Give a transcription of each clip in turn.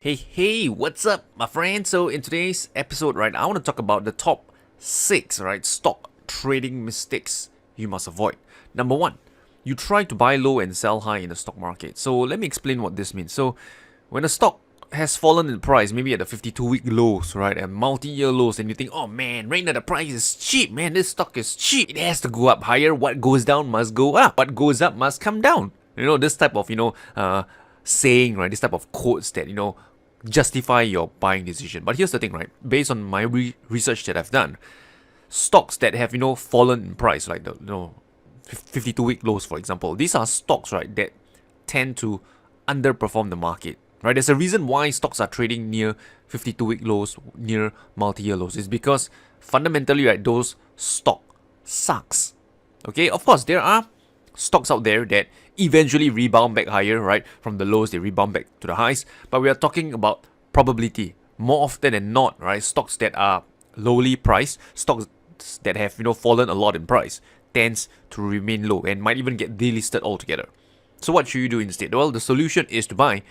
Hey, what's up, my friend? So in today's episode, right, I want to talk about the top 6, right, stock trading mistakes you must avoid. Number 1, you try to buy low and sell high in the stock market. So let me explain what this means. So when a stock has fallen in price, maybe at the 52-week lows, right, and multi-year lows, and you think, oh man, Rayner, the price is cheap, man, this stock is cheap. It has to go up higher. What goes down must go up. What goes up must come down. This type of, saying, right, this type of quotes that, justify your buying decision. But here's the thing, right? Based on my research that I've done, stocks that have fallen in price, like the 52-week lows, for example, these are stocks, right, that tend to underperform the market. Right? There's a reason why stocks are trading near 52-week lows, near multi-year lows. It's because fundamentally, right, those stock sucks. Okay, of course, there are stocks out there that eventually rebound back higher, right? From the lows, they rebound back to the highs. But we are talking about probability. More often than not, right? Stocks that are lowly priced, stocks that have, fallen a lot in price, tends to remain low and might even get delisted altogether. So what should you do instead? Well, the solution is to buy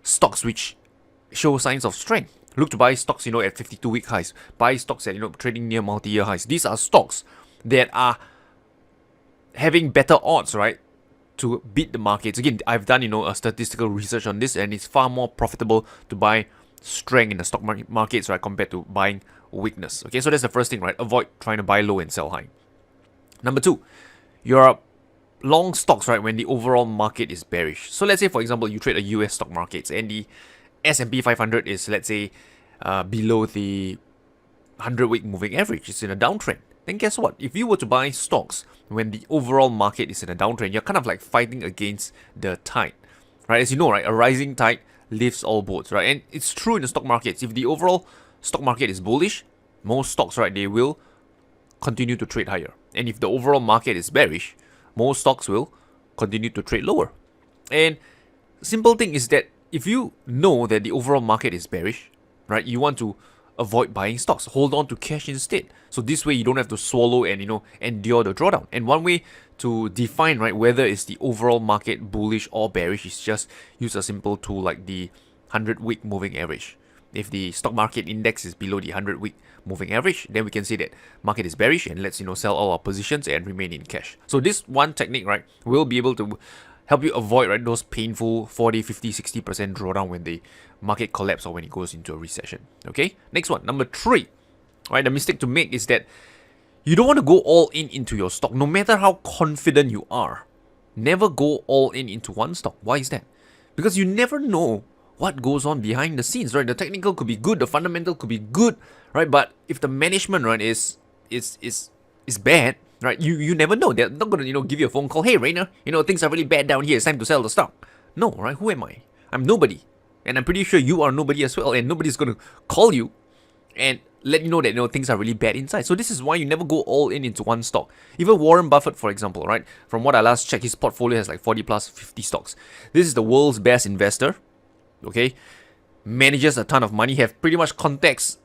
stocks which show signs of strength. Look to buy stocks, at 52-week highs. Buy stocks that, trading near multi-year highs. These are stocks that are having better odds, right, to beat the markets. Again, I've done, a statistical research on this, and it's far more profitable to buy strength in the stock markets, right, compared to buying weakness. Okay, so that's the first thing, right? Avoid trying to buy low and sell high. Number 2, you're long stocks, right, when the overall market is bearish. So let's say, for example, you trade a US stock markets and the S&P 500 is, let's say, below the 100-week moving average. It's in a downtrend. Then guess what? If you were to buy stocks when the overall market is in a downtrend, you're kind of like fighting against the tide, right? As you know, right, a rising tide lifts all boats, right? And it's true in the stock markets. If the overall stock market is bullish, most stocks, right, they will continue to trade higher. And if the overall market is bearish, most stocks will continue to trade lower. And simple thing is that if you know that the overall market is bearish, right, you want to avoid buying stocks. Hold on to cash instead. So this way you don't have to swallow and endure the drawdown. And one way to define, right, whether it's the overall market bullish or bearish is just use a simple tool like the 100-week moving average. If the stock market index is below the 100-week moving average, then we can say that market is bearish and let's sell all our positions and remain in cash. So this one technique, right, will be able to help you avoid, right, those painful 40, 50, 60% drawdown when the market collapse or when it goes into a recession. Okay, next one, number 3, right, the mistake to make is that you don't want to go all in into your stock. No matter how confident you are, never go all in into one stock. Why is that? Because you never know what goes on behind the scenes, right? The technical could be good, the fundamental could be good, right? But if the management, right, is bad, right, you never know. They're not gonna give you a phone call. Hey, Rayner, things are really bad down here. It's time to sell the stock. No, right? Who am I? I'm nobody, and I'm pretty sure you are nobody as well. And nobody's gonna call you and let you know that things are really bad inside. So this is why you never go all in into one stock. Even Warren Buffett, for example, right? From what I last checked, his portfolio has like 40 plus 50 stocks. This is the world's best investor. Okay, manages a ton of money, have pretty much contacts,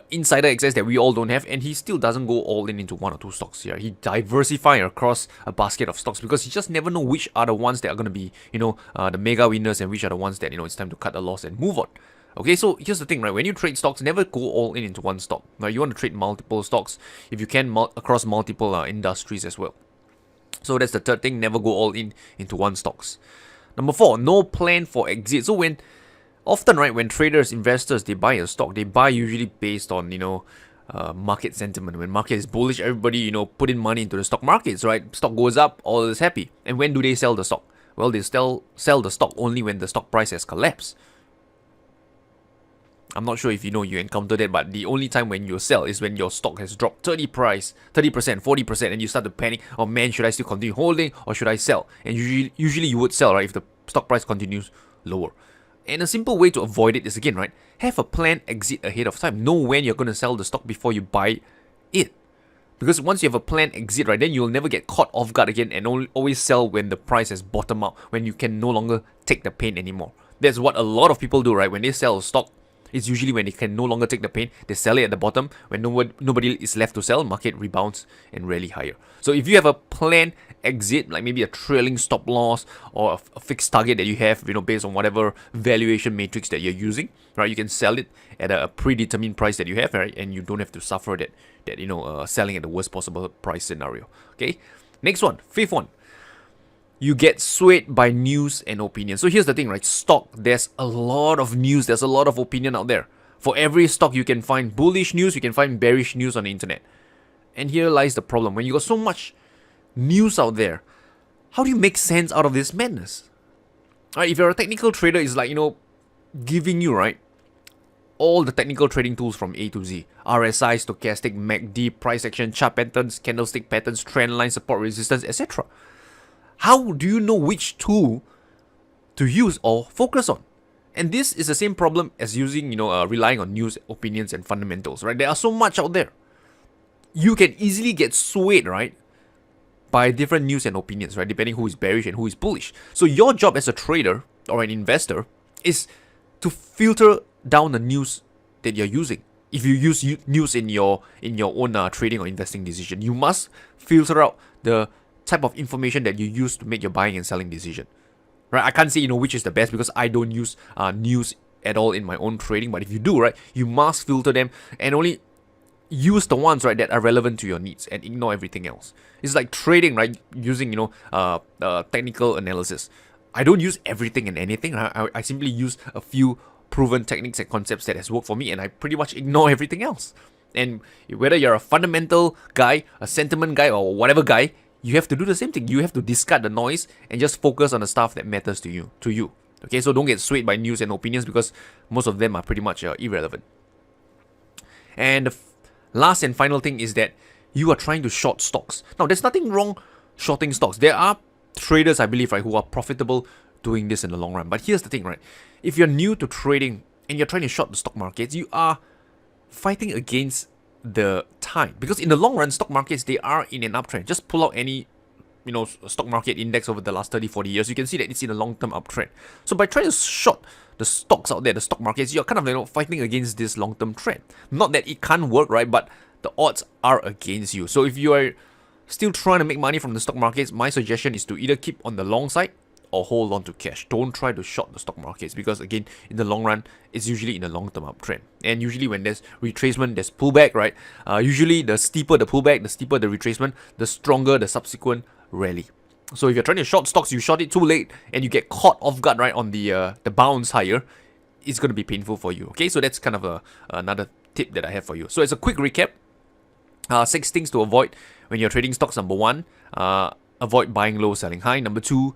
insider access that we all don't have, and he still doesn't go all in into one or two stocks here. He diversify across a basket of stocks because he just never know which are the ones that are going to be, the mega winners and which are the ones that, it's time to cut the loss and move on. Okay, so here's the thing, right? When you trade stocks, never go all in into one stock. Right? You want to trade multiple stocks, if you can, across multiple industries as well. So that's the third thing, never go all in into one stocks. Number 4, no plan for exit. So often, right, when traders, investors, they buy a stock, they buy usually based on, market sentiment. When market is bullish, everybody, put in money into the stock markets, right? Stock goes up, all is happy. And when do they sell the stock? Well, they sell the stock only when the stock price has collapsed. I'm not sure if you encountered it, but the only time when you sell is when your stock has dropped 30%, 40%, and you start to panic. Oh man, should I still continue holding or should I sell? And usually you would sell, right, if the stock price continues lower. And a simple way to avoid it is, again, right, have a planned exit ahead of time. Know when you're going to sell the stock before you buy it. Because once you have a planned exit, right, then you'll never get caught off guard again and always sell when the price has bottomed out, when you can no longer take the pain anymore. That's what a lot of people do, right? When they sell a stock, It's usually when they can no longer take the pain, they sell it at the bottom. When nobody is left to sell, market rebounds and rally higher. So if you have a planned exit, like maybe a trailing stop loss or a fixed target that you have, based on whatever valuation matrix that you're using, right? You can sell it at a predetermined price that you have, right? And you don't have to suffer that selling at the worst possible price scenario. Okay. Next one, fifth one. You get swayed by news and opinion. So here's the thing, right? Stock, there's a lot of news, there's a lot of opinion out there. For every stock, you can find bullish news, you can find bearish news on the internet. And here lies the problem. When you got so much news out there, how do you make sense out of this madness? Right, if you're a technical trader, it's like, giving you, right, all the technical trading tools from A to Z. RSI, stochastic, MACD, price action, chart patterns, candlestick patterns, trend line, support, resistance, etc. How do you know which tool to use or focus on? And this is the same problem as using, relying on news, opinions, and fundamentals, right? There are so much out there. You can easily get swayed, right, by different news and opinions, right, depending who is bearish and who is bullish. So your job as a trader or an investor is to filter down the news that you're using. If you use news in your own trading or investing decision, you must filter out the type of information that you use to make your buying and selling decision, right? I can't say which is the best because I don't use news at all in my own trading, but if you do, right, you must filter them and only use the ones, right, that are relevant to your needs and ignore everything else. It's like trading, right, using technical analysis. I don't use everything and anything. I simply use a few proven techniques and concepts that has worked for me, and I pretty much ignore everything else. And whether you're a fundamental guy, a sentiment guy, or whatever guy, you have to do the same thing. You have to discard the noise and just focus on the stuff that matters to you. Okay, so don't get swayed by news and opinions because most of them are pretty much irrelevant. And the last and final thing is that you are trying to short stocks. Now, there's nothing wrong shorting stocks. There are traders, I believe, right, who are profitable doing this in the long run. But here's the thing, right? If you're new to trading and you're trying to short the stock markets, you are fighting against the time, because in the long run, stock markets, they are in an uptrend. Just pull out any stock market index over the last 30-40 years, you can see that it's in a long-term uptrend. So by trying to short the stocks out there, the stock markets, you're kind of fighting against this long-term trend. Not that it can't work, right, but the odds are against you. So if you are still trying to make money from the stock markets, my suggestion is to either keep on the long side or hold on to cash. Don't try to short the stock markets because, again, in the long run, it's usually in a long-term uptrend. And usually when there's retracement, there's pullback, right? Usually the steeper the pullback, the steeper the retracement, the stronger the subsequent rally. So if you're trying to short stocks, you short it too late and you get caught off guard, right, on the bounce higher, it's going to be painful for you. Okay, so that's kind of another tip that I have for you. So as a quick recap, 6 things to avoid when you're trading stocks. Number 1, avoid buying low, selling high. Number 2,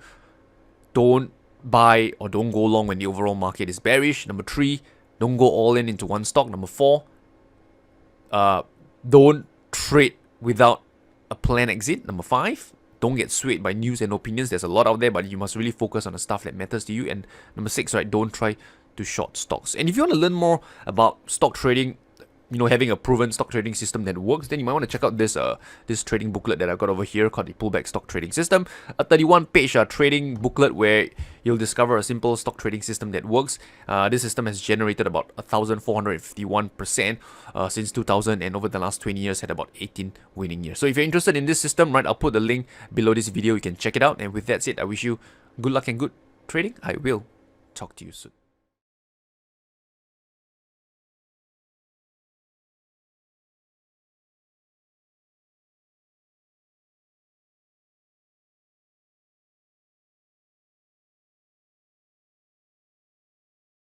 don't buy or don't go long when the overall market is bearish. Number 3, don't go all in into one stock. Number 4, don't trade without a planned exit. Number 5, don't get swayed by news and opinions. There's a lot out there, but you must really focus on the stuff that matters to you. And number 6, right, don't try to short stocks. And if you want to learn more about stock trading, having a proven stock trading system that works, then you might want to check out this trading booklet that I've got over here called the Pullback Stock Trading System. A 31-page trading booklet where you'll discover a simple stock trading system that works. This system has generated about 1,451% since 2000, and over the last 20 years had about 18 winning years. So if you're interested in this system, right, I'll put the link below this video. You can check it out. And with that said, I wish you good luck and good trading. I will talk to you soon.